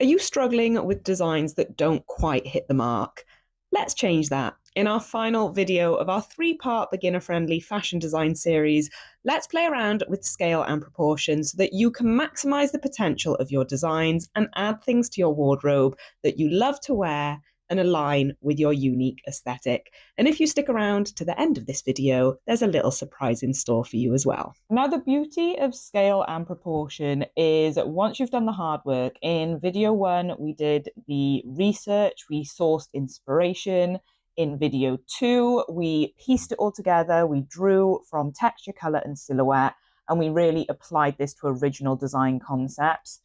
Are you struggling with designs that don't quite hit the mark? Let's change that. In our final video of our three-part beginner-friendly fashion design series, let's play around with scale and proportion so that you can maximize the potential of your designs and add things to your wardrobe that you love to wear and align with your unique aesthetic. And if you stick around to the end of this video, there's a little surprise in store for you as well. Now, the beauty of scale and proportion is once you've done the hard work, in video one, we did the research, we sourced inspiration. In video two, we pieced it all together, we drew from texture, color, and silhouette, and we really applied this to original design concepts.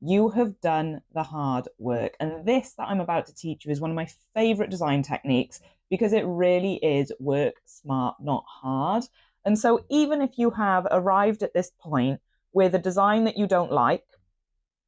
You have done the hard work. And this that I'm about to teach you is one of my favorite design techniques because it really is work smart, not hard. And so even if you have arrived at this point with a design that you don't like,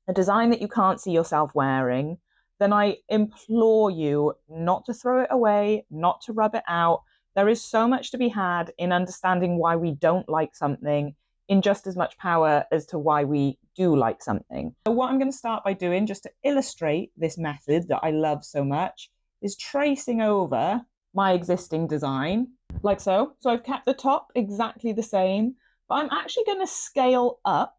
a design that you can't see yourself wearing, then I implore you not to throw it away, not to rub it out. There is so much to be had in understanding why we don't like something in just as much power as to why we do like something. So what I'm going to start by doing, just to illustrate this method that I love so much, is tracing over my existing design, like so. So I've kept the top exactly the same, but I'm actually going to scale up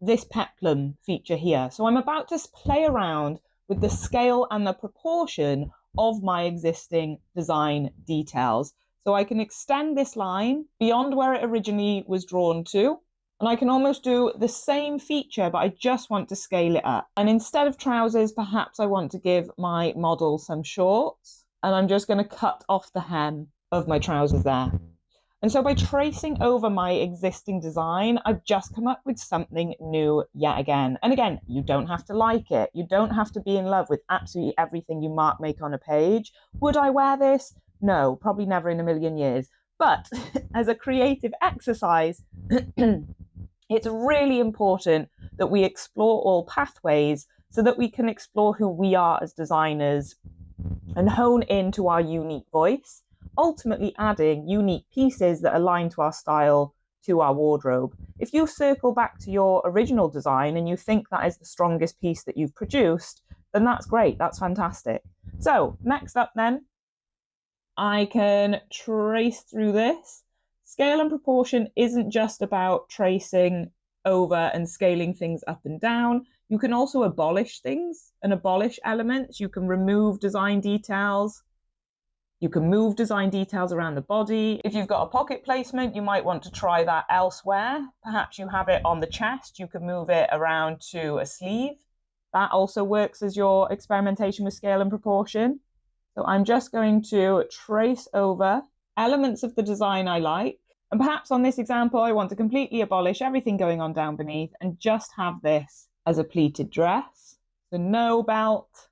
this peplum feature here. So I'm about to play around with the scale and the proportion of my existing design details. So I can extend this line beyond where it originally was drawn to, and I can almost do the same feature, but I just want to scale it up. And instead of trousers, perhaps I want to give my model some shorts, and I'm just going to cut off the hem of my trousers there. And so by tracing over my existing design, I've just come up with something new yet again. And again, you don't have to like it. You don't have to be in love with absolutely everything you make on a page. Would I wear this? No, probably never in a million years. But as a creative exercise, it's really important that we explore all pathways so that we can explore who we are as designers and hone into our unique voice, ultimately adding unique pieces that align to our style, to our wardrobe. If you circle back to your original design and you think that is the strongest piece that you've produced, then that's great, that's fantastic. So next up then, I can trace through this. Scale and proportion isn't just about tracing over and scaling things up and down. You can also abolish things and abolish elements. You can remove design details. You can move design details around the body. If you've got a pocket placement, you might want to try that elsewhere. Perhaps you have it on the chest. You can move it around to a sleeve. That also works as your experimentation with scale and proportion. So I'm just going to trace over elements of the design I like. And perhaps on this example, I want to completely abolish everything going on down beneath and just have this as a pleated dress. So no belt,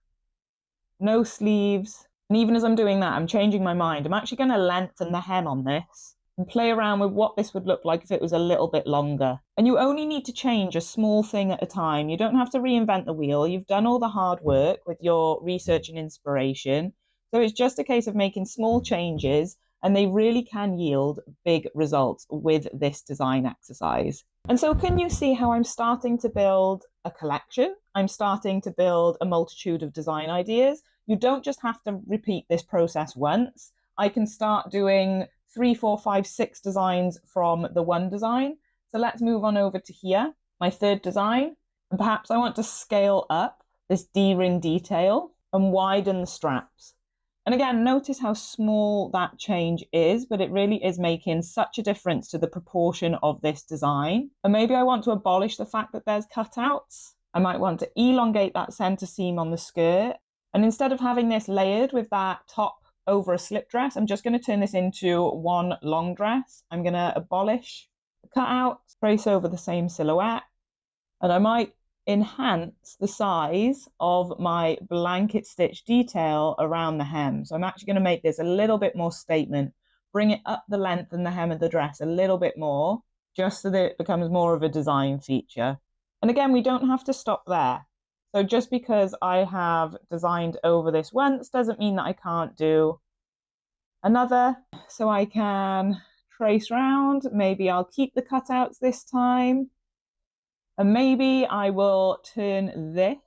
no sleeves. And even as I'm doing that, I'm changing my mind. I'm actually going to lengthen the hem on this and play around with what this would look like if it was a little bit longer. And you only need to change a small thing at a time. You don't have to reinvent the wheel. You've done all the hard work with your research and inspiration. So it's just a case of making small changes, and they really can yield big results with this design exercise. And so can you see how I'm starting to build a collection? I'm starting to build a multitude of design ideas. You don't just have to repeat this process once. I can start doing 3, 4, 5, 6 designs from the one design. So let's move on over to here, my third design. And perhaps I want to scale up this D-ring detail and widen the straps. And again, notice how small that change is, but it really is making such a difference to the proportion of this design. And maybe I want to abolish the fact that there's cutouts. I might want to elongate that center seam on the skirt. And instead of having this layered with that top over a slip dress, I'm just going to turn this into one long dress. I'm going to abolish the cutouts, trace over the same silhouette, and I might enhance the size of my blanket stitch detail around the hem. So I'm actually going to make this a little bit more statement, bring it up the length and the hem of the dress a little bit more, just so that it becomes more of a design feature. And again, we don't have to stop there. So just because I have designed over this once doesn't mean that I can't do another. So I can trace round. Maybe I'll keep the cutouts this time. And maybe I will turn this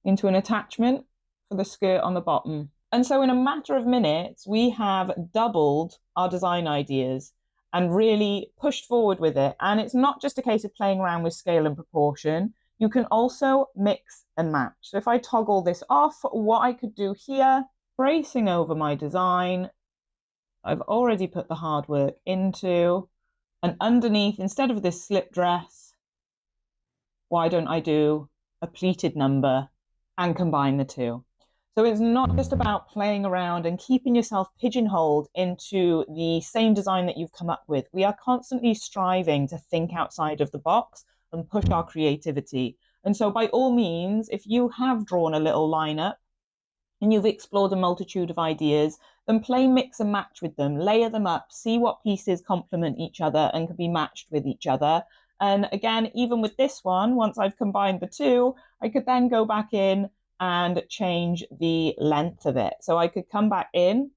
into an attachment for the skirt on the bottom. And so in a matter of minutes, we have doubled our design ideas and really pushed forward with it. And it's not just a case of playing around with scale and proportion. You can also mix and match. So if I toggle this off, what I could do here, tracing over my design, I've already put the hard work into, and underneath, instead of this slip dress, why don't I do a pleated number and combine the two? So it's not just about playing around and keeping yourself pigeonholed into the same design that you've come up with. We are constantly striving to think outside of the box and push our creativity. And so by all means, if you have drawn a little lineup and you've explored a multitude of ideas, then play mix and match with them, layer them up, see what pieces complement each other and can be matched with each other. And again, even with this one, once I've combined the two, I could then go back in and change the length of it. So I could come back in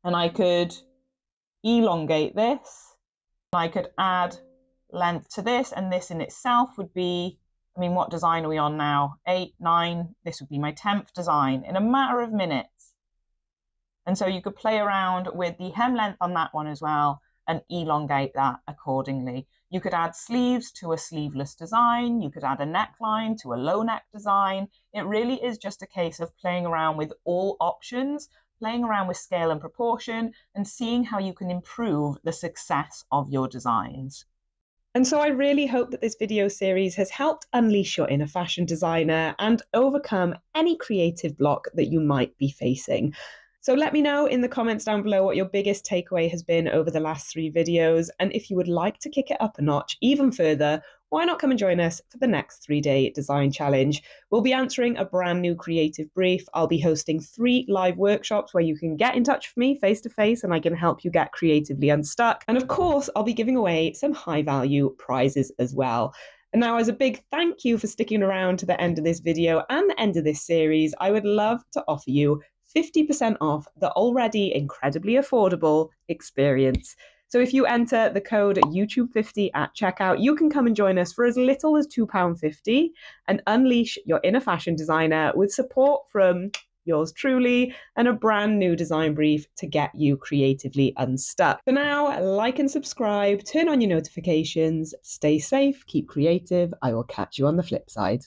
and I could elongate this. I could add length to this, and this in itself would be, I mean, what design are we on now? 8, 9, this would be my 10th design in a matter of minutes. And so you could play around with the hem length on that one as well and elongate that accordingly. You could add sleeves to a sleeveless design. You could add a neckline to a low neck design. It really is just a case of playing around with all options, playing around with scale and proportion, and seeing how you can improve the success of your designs. And so I really hope that this video series has helped unleash your inner fashion designer and overcome any creative block that you might be facing. So let me know in the comments down below what your biggest takeaway has been over the last 3 videos. And if you would like to kick it up a notch even further, why not come and join us for the next 3-day design challenge? We'll be answering a brand new creative brief. I'll be hosting 3 live workshops where you can get in touch with me face to face and I can help you get creatively unstuck. And of course, I'll be giving away some high value prizes as well. And now, as a big thank you for sticking around to the end of this video and the end of this series, I would love to offer you 50% off the already incredibly affordable experience. So if you enter the code YouTube50 at checkout, you can come and join us for as little as £2.50 and unleash your inner fashion designer with support from yours truly and a brand new design brief to get you creatively unstuck. For now, like and subscribe, turn on your notifications, stay safe, keep creative. I will catch you on the flip side.